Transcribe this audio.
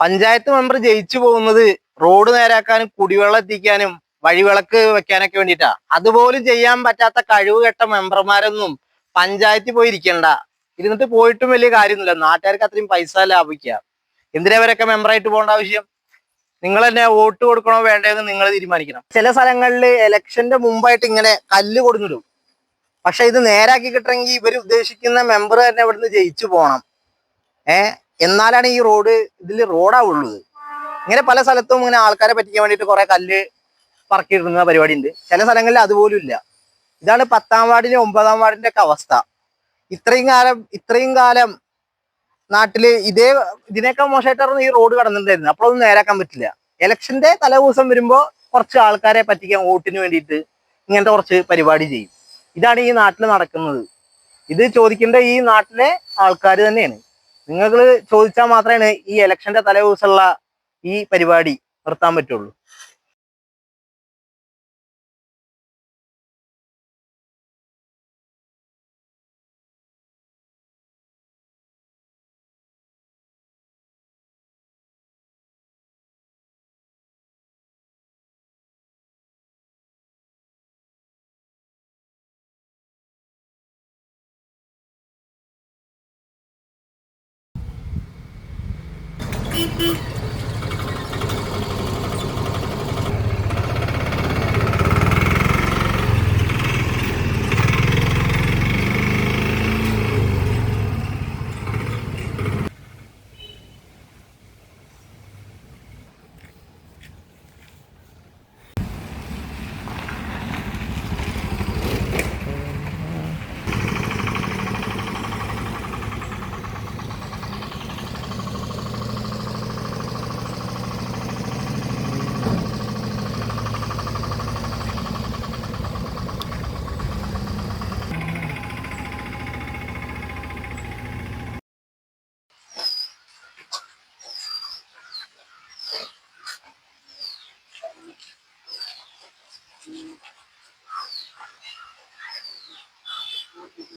Panchayat member ജയിച്ചു പോകുന്നത് road നേരാക്കാനും കുടിവെള്ളം എത്തിക്കാനും വഴിവിളക്ക് വെക്കാനൊക്കെ വേണ്ടിയിട്ടാ. അതുപോലും ചെയ്യാൻ പറ്റാത്ത കഴിവുകെട്ട മെമ്പർമാരൊന്നും പഞ്ചായത്തിൽ പോയി ഇരിക്കണ്ട. ഇരുന്നിട്ട് പോയിട്ടും വലിയ കാര്യമൊന്നുമില്ല. നാട്ടുകാർക്ക് അത്രയും പൈസ ലാഭിക്കുക. എന്തിനാ അവരൊക്കെ മെമ്പറായിട്ട് പോകേണ്ട ആവശ്യം? നിങ്ങൾ തന്നെ വോട്ട് കൊടുക്കണോ വേണ്ടതെന്ന് നിങ്ങൾ തീരുമാനിക്കണം. ചില സ്ഥലങ്ങളിൽ ഇലക്ഷന്റെ മുമ്പായിട്ട് ഇങ്ങനെ കല്ല് കൊടുന്നിടും. പക്ഷെ ഇത് നേരാക്കി കിട്ടണമെങ്കിൽ ഇവർ ഉദ്ദേശിക്കുന്ന മെമ്പർ തന്നെ ഇവിടുന്ന് ജയിച്ചു പോകണം. എന്നാലാണ് ഈ റോഡ് ഇതിൽ റോഡാവുള്ളത്. ഇങ്ങനെ പല സ്ഥലത്തും ഇങ്ങനെ ആൾക്കാരെ പറ്റിക്കാൻ വേണ്ടിയിട്ട് കുറെ കല്ല് പറക്കിയിടുന്ന പരിപാടി ഉണ്ട്. ചില സ്ഥലങ്ങളിൽ അതുപോലും ഇല്ല. ഇതാണ് 10ാം വാർഡിന്റെ 9ാം വാർഡിന്റെ ഒക്കെ അവസ്ഥ. ഇത്രയും കാലം നാട്ടില് ഇതിനേക്കാൾ മോശമായിട്ടായിരുന്നു ഈ റോഡ് കടന്നിട്ടുണ്ടായിരുന്നു. അപ്പോഴൊന്നും നേരാക്കാൻ പറ്റില്ല. ഇലക്ഷന്റെ തലേദിവസം വരുമ്പോ കുറച്ച് ആൾക്കാരെ പറ്റിക്കാൻ വോട്ടിന് വേണ്ടിയിട്ട് ഇങ്ങനത്തെ കുറച്ച് പരിപാടി ചെയ്യും. ഇതാണ് ഈ നാട്ടിൽ നടക്കുന്നത്. ഇത് ചോദിക്കേണ്ട ഈ നാട്ടിലെ ആൾക്കാർ തന്നെയാണ്. നിങ്ങൾ ചോദിച്ചാൽ മാത്രമേ ഈ ഇലക്ഷന്റെ തലേദിവസമുള്ള ഈ പരിപാടി നിർത്താൻ പറ്റുള്ളൂ.